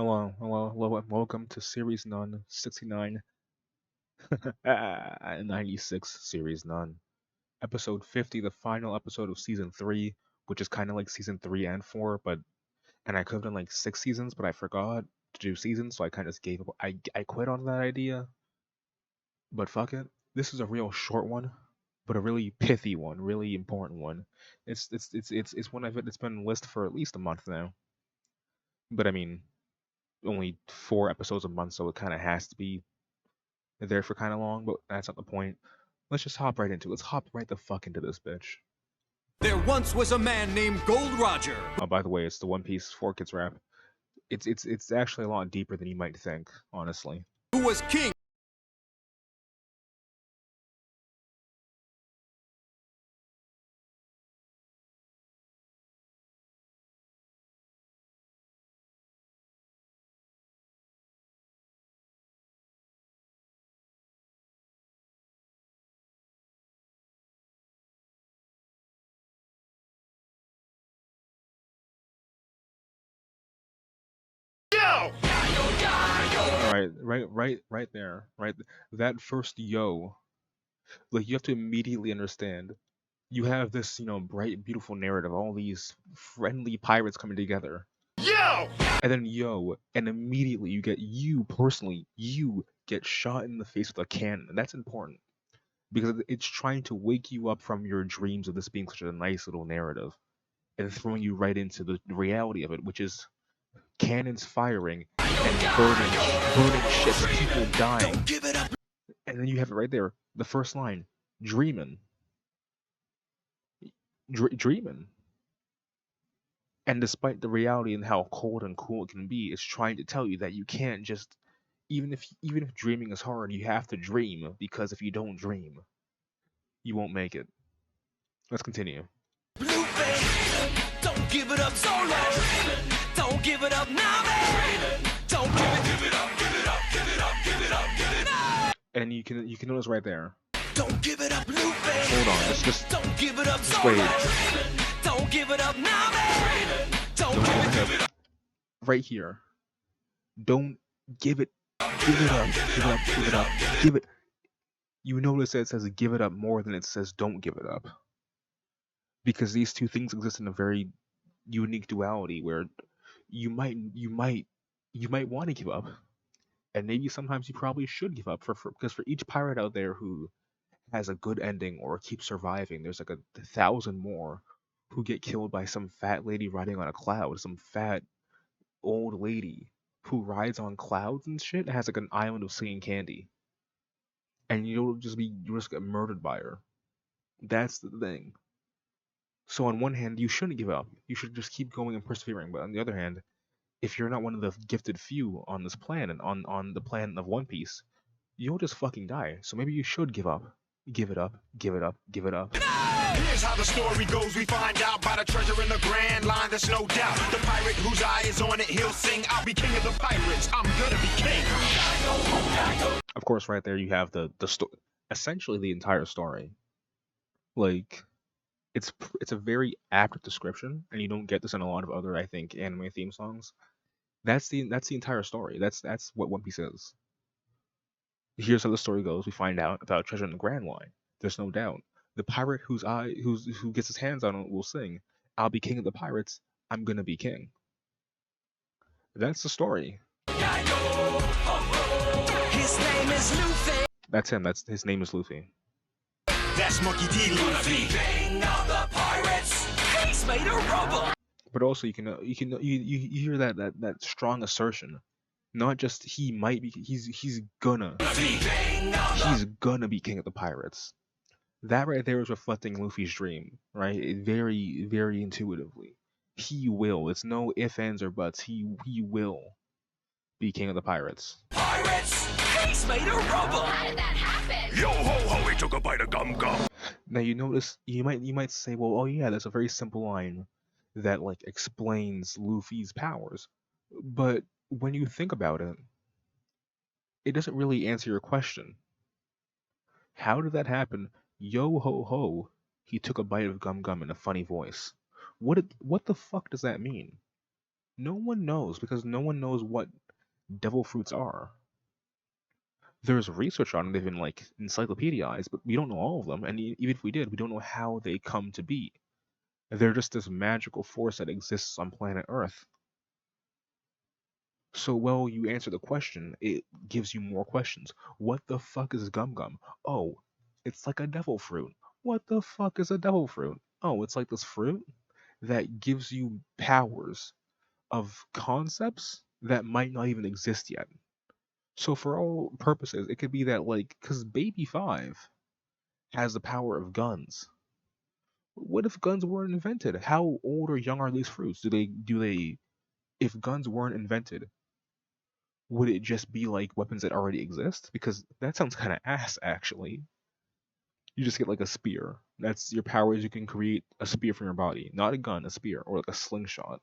Welcome to Series None 69 96 Series None. Episode 50, the final episode of Season 3, which is kind of like Season 3 and 4, and I could have done like 6 seasons, but I forgot to do seasons, so I kind of just gave up. I quit on that idea, but fuck it. This is a real short one, but a really pithy one, really important one. It's one of it. It's been listed for at least a month now, but I mean, only 4 episodes a month, so it kind of has to be there for kind of long, but that's not the point. Let's just hop right into it. Let's hop right the fuck into this bitch. There once was a man named Gold Roger. Oh, by the way, it's the One Piece 4 Kids rap. It's actually a lot deeper than you might think, honestly. Who was king. Alright, right there. Right, that first yo, like you have to immediately understand. You have this, bright, beautiful narrative, all these friendly pirates coming together. Yo! And then yo, and immediately you get shot in the face with a cannon. And that's important because it's trying to wake you up from your dreams of this being such a nice little narrative and throwing you right into the reality of it, which is cannons firing and burning ships, people dying. And then you have it right there, the first line, dreaming. Dreaming. And despite the reality and how cold and cool it can be, it's trying to tell you that you can't just, even if dreaming is hard, you have to dream, because if you don't dream, you won't make it. Let's continue. Don't give it up so long. Don't give it up now, man. Don't give it up, give it up, give it up, give it up, give it up. And you can notice right there. Don't give it up, Lupe. Hold on, just don't give it up so wait. Don't give it up now, man. Don't give it up. Right here. Don't give it up, give it up, give it up, give it. You notice that it says give it up more than it says don't give it up. Because these two things exist in a very unique duality where you might want to give up, and maybe sometimes you probably should give up because for each pirate out there who has a good ending or keeps surviving, there's like 1,000 more who get killed by some fat lady riding on a cloud, some fat old lady who rides on clouds and shit and has like an island of singing candy, and you'll just get murdered by her. That's the thing. So on one hand, you shouldn't give up. You should just keep going and persevering. But on the other hand, if you're not one of the gifted few on this planet, on the planet of One Piece, you'll just fucking die. So maybe you should give up. Give it up. Give it up. Give it up. Here's how the story goes. We find out by the treasure in the grand line. There's no doubt. The pirate whose eye is on it, he'll sing. I'll be king of the pirates. I'm gonna be king. Of course, right there you have the essentially the entire story. Like, it's a very apt description, and you don't get this in a lot of other, I think, anime theme songs. That's the entire story. That's what One Piece is. Here's how the story goes. We find out about treasure in the Grand Line. There's no doubt. The pirate who gets his hands on it will sing, "I'll be king of the pirates. I'm gonna be king." That's the story. His name is Luffy. That's him. His name is Luffy. That's Monkey D. Luffy. King of the pirates. He's made of rubber. But also you hear that strong assertion. Not just he might be, he's gonna be king of the pirates. That right there is reflecting Luffy's dream, right? Very, very intuitively. He will. It's no ifs, ands, or buts. He will be king of the pirates. Pirates! He's made of rubber! How did that happen? Yo ho ho, he took a bite of gum gum. Now you notice, you might say, well, oh yeah, that's a very simple line that like explains Luffy's powers. But when you think about it, it doesn't really answer your question. How did that happen? Yo ho ho, he took a bite of gum gum in a funny voice. What the fuck does that mean? No one knows because no one knows what devil fruits are. There's research on them, they've been like encyclopediaized, but we don't know all of them, and even if we did, we don't know how they come to be. They're just this magical force that exists on planet Earth. So, well, you answer the question, it gives you more questions. What the fuck is gum gum? Oh, it's like a devil fruit. What the fuck is a devil fruit? Oh, it's like this fruit that gives you powers of concepts that might not even exist yet. So, for all purposes, it could be that, like, because Baby 5 has the power of guns. What if guns weren't invented? How old or young are these fruits? If guns weren't invented, would it just be like weapons that already exist? Because that sounds kind of ass, actually. You just get like a spear. That's your power is you can create a spear from your body, not a gun, a spear, or like a slingshot.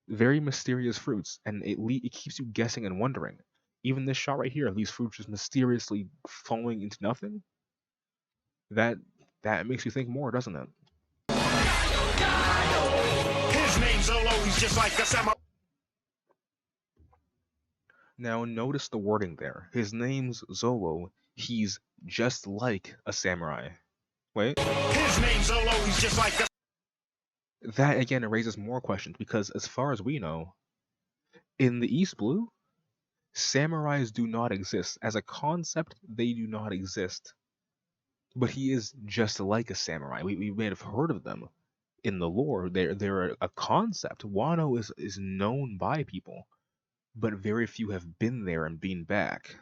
Very mysterious fruits, and it keeps you guessing and wondering. Even this shot right here, these fruits just mysteriously falling into nothing. That that makes you think more, doesn't it? His name's Zolo, he's just like a samurai. Now notice the wording there. His name's Zolo. He's just like a samurai. Wait. His name's Zolo, he's just like a. That again raises more questions because as far as we know, in the East Blue, samurais do not exist. As a concept, they do not exist. But he is just like a samurai. We may have heard of them in the lore. They're a concept. Wano is known by people, but very few have been there and been back.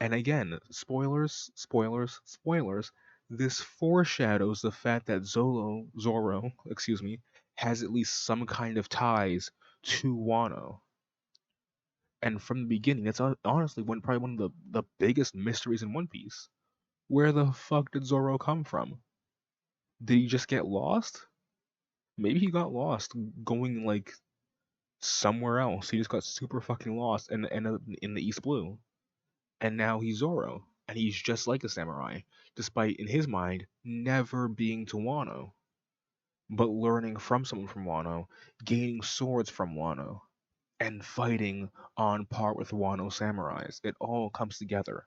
And again, spoilers, spoilers, spoilers. This foreshadows the fact that Zoro, excuse me, has at least some kind of ties to Wano. And from the beginning, that's honestly probably one of the biggest mysteries in One Piece. Where the fuck did Zoro come from? Did he just get lost? Maybe he got lost going like somewhere else. He just got super fucking lost and ended up in the East Blue. And now he's Zoro, and he's just like a samurai, despite in his mind never being to Wano, but learning from someone from Wano, gaining swords from Wano, and fighting on par with Wano samurais. It all comes together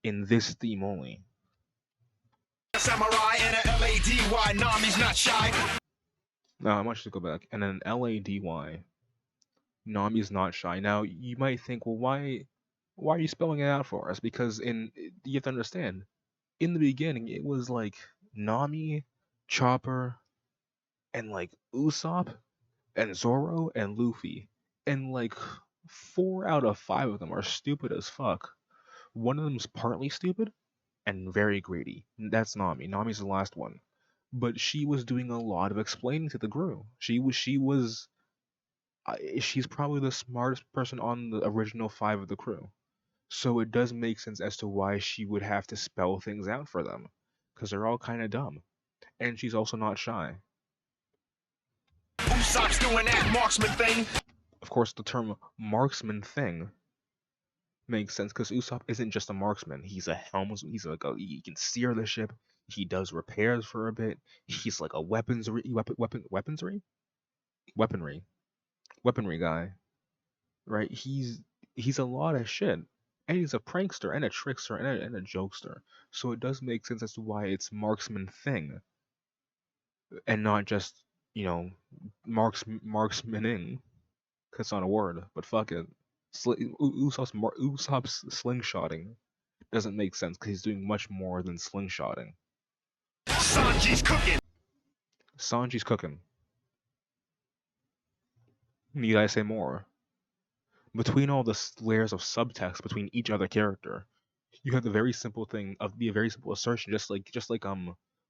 in this theme only. Samurai and a LADY, Nami's not shy. Now I want you to go back, and then LADY. Nami's not shy. Now you might think, well, why are you spelling it out for us? Because you have to understand, in the beginning it was like Nami, Chopper, and like Usopp, and Zoro, and Luffy, and like 4 out of 5 of them are stupid as fuck. One of them's partly stupid and very greedy. That's Nami. Nami's the last one, but she was doing a lot of explaining to the crew. She's probably the smartest person on the original 5 of the crew. So it does make sense as to why she would have to spell things out for them, because they're all kind of dumb. And she's also not shy. Usopp's doing that marksman thing. Of course, the term marksman thing makes sense because Usopp isn't just a marksman. He's a helmsman. He can steer the ship. He does repairs for a bit. He's like a weaponry guy, right? He's a lot of shit, and he's a prankster and a trickster and a jokester. So it does make sense as to why it's marksman thing, and not just marksmaning. That's not a word, but fuck it. Usopp's slingshotting doesn't make sense because he's doing much more than slingshotting. Sanji's cooking. Sanji's cooking. Need I say more? Between all the layers of subtext between each other character, you have the very simple thing of a very simple assertion, just like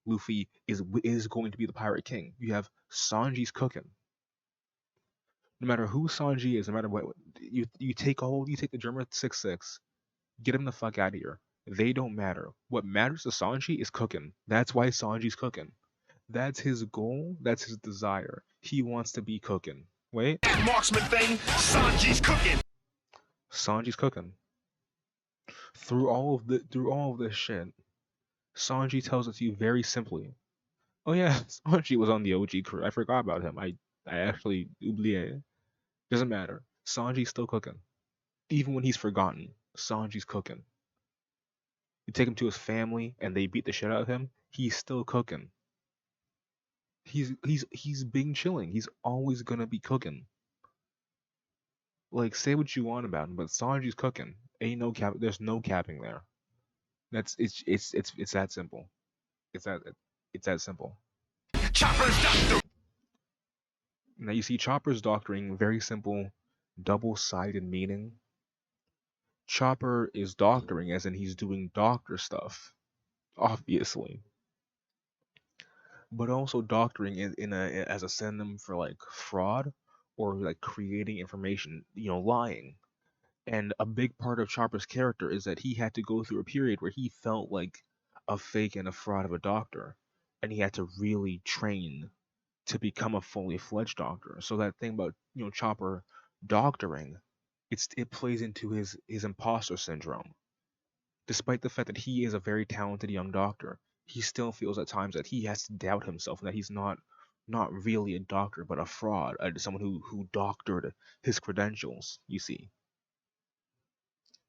Luffy is going to be the Pirate King. You have Sanji's cooking. No matter who Sanji is, no matter what you take the German 6-6, get him the fuck out of here. They don't matter. What matters to Sanji is cooking. That's why Sanji's cooking. That's his goal. That's his desire. He wants to be cooking. Wait. That marksman thing. Sanji's cooking. Sanji's cooking. Through all of this shit, Sanji tells it to you very simply. Oh yeah, Sanji was on the OG crew. I forgot about him. I actually oublié. Doesn't matter. Sanji's still cooking. Even when he's forgotten, Sanji's cooking. You take him to his family and they beat the shit out of him, he's still cooking. He's being chilling. He's always gonna be cooking. Like say what you want about him, but Sanji's cooking. Ain't no cap. There's no capping there. That's it's that simple. It's that it's that simple. Chopper's doctor. Now you see Chopper's doctoring, very simple, double-sided meaning. Chopper is doctoring as in he's doing doctor stuff, obviously. But also doctoring in a as a synonym for like fraud or like creating information, lying. And a big part of Chopper's character is that he had to go through a period where he felt like a fake and a fraud of a doctor, and he had to really train to become a fully fledged doctor. So that thing about Chopper doctoring, it plays into his imposter syndrome. Despite the fact that he is a very talented young doctor, he still feels at times that he has to doubt himself and that he's not really a doctor but a fraud, someone who doctored his credentials. You see,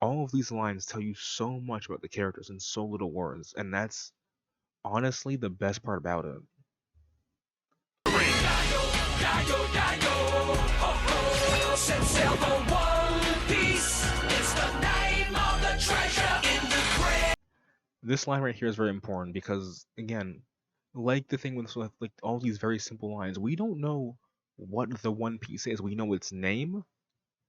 all of these lines tell you so much about the characters in so little words, and that's honestly the best part about it. Set sail for One Piece. It's the name of the treasure in the grand. This line right here is very important because again, like the thing with like all these very simple lines, we don't know what the One Piece is. We know its name,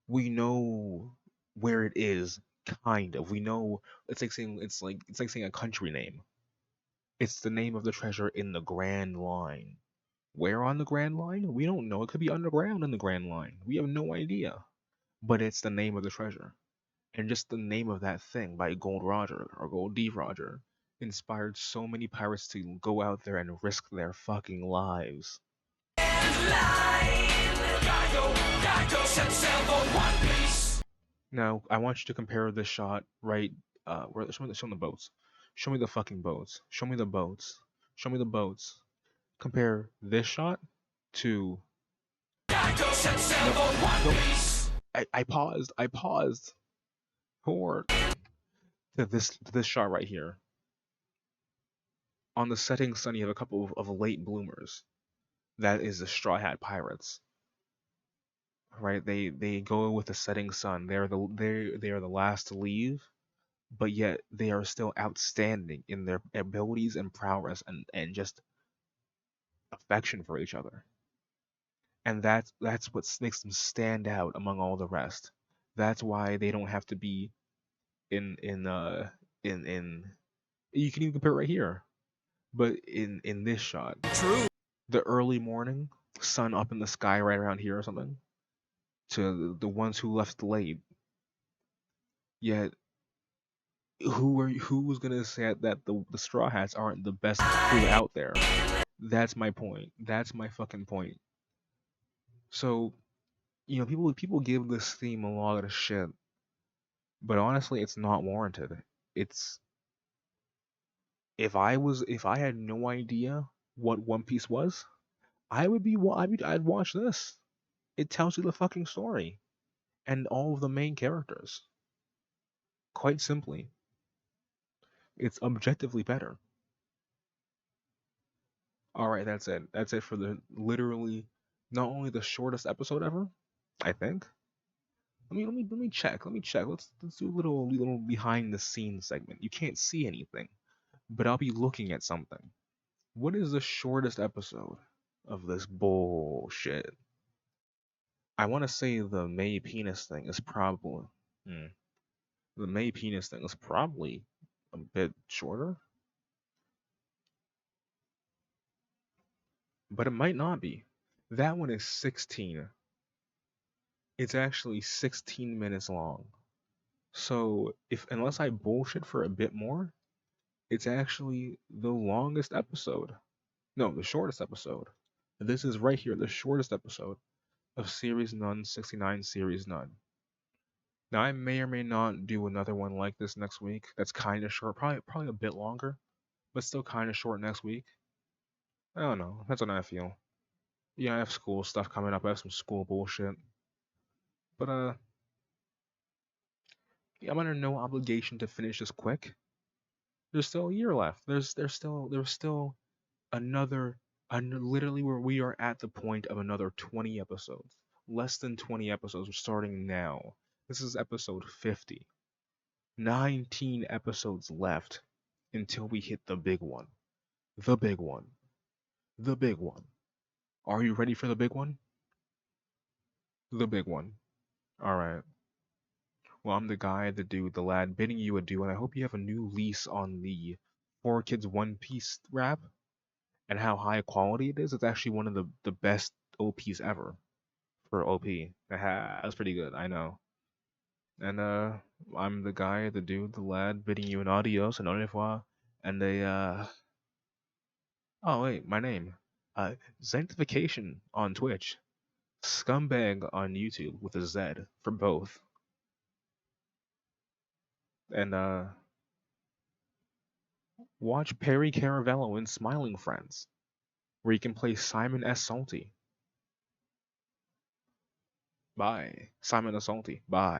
we know where it is, kind of. We know it's like saying a country name. It's the name of the treasure in the Grand Line. Where on the Grand Line? We don't know. It could be underground in the Grand Line. We have no idea. But it's the name of the treasure. And just the name of that thing by Gold Roger or Gold D Roger inspired so many pirates to go out there and risk their fucking lives. Set sail for One Piece. Now, I want you to compare this shot right. Show me the boats. Show me the fucking boats. Show me the boats. Show me the boats. Compare this shot to. Set sail No, for One no. Piece. I paused. I paused. For to this shot right here. On the setting sun, you have a couple of late bloomers. That is the Straw Hat Pirates. Right? They go with the setting sun. They are the last to leave, but yet they are still outstanding in their abilities and prowess and just affection for each other. And that's what makes them stand out among all the rest. That's why they don't have to be in you can even compare it right here. But in this shot, True. the early morning, sun up in the sky right around here or something, to the ones who left late. Yet who was gonna say that the Straw Hats aren't the best crew out there? That's my point. That's my fucking point. So, people give this theme a lot of shit, but honestly, it's not warranted. It's if I had no idea what One Piece was, I'd watch this. It tells you the fucking story and all of the main characters. Quite simply, it's objectively better. All right, that's it. That's it for the literally not only the shortest episode ever, I think. Let me check. Let me check. Let's do a little behind the scenes segment. You can't see anything, but I'll be looking at something. What is the shortest episode of this bullshit? I want to say the May penis thing is probably hmm, the May penis thing is probably a bit shorter, but it might not be. That one is 16. It's actually 16 minutes long. So if unless I bullshit for a bit more, it's actually the longest episode. No, the shortest episode. This is right here, the shortest episode of Series None 69 Series None. Now I may or may not do another one like this next week. That's kind of short, probably a bit longer, but still kind of short next week. I don't know. That's what I feel. Yeah, I have school stuff coming up. I have some school bullshit. But yeah, I'm under no obligation to finish this quick. There's still a year left. There's still another literally where we are at the point of another 20 episodes. Less than 20 episodes. We're starting now. This is episode 50. 19 episodes left until we hit the big one. The big one. The big one. Are you ready for the big one? The big one. All right. Well, I'm the guy, the dude, the lad bidding you adieu, and I hope you have a new lease on the Four Kids One Piece rap and how high quality it is. It's actually one of the best OPs ever for OP. That's pretty good, I know. And I'm the guy, the dude, the lad bidding you an adios and au revoir, and a oh wait, my name, Zentification on Twitch, Scumbag on YouTube with a Z for both, and watch Perry Caravello in Smiling Friends, where you can play Simon S. Salty. Bye. Simon S. Salty. Bye.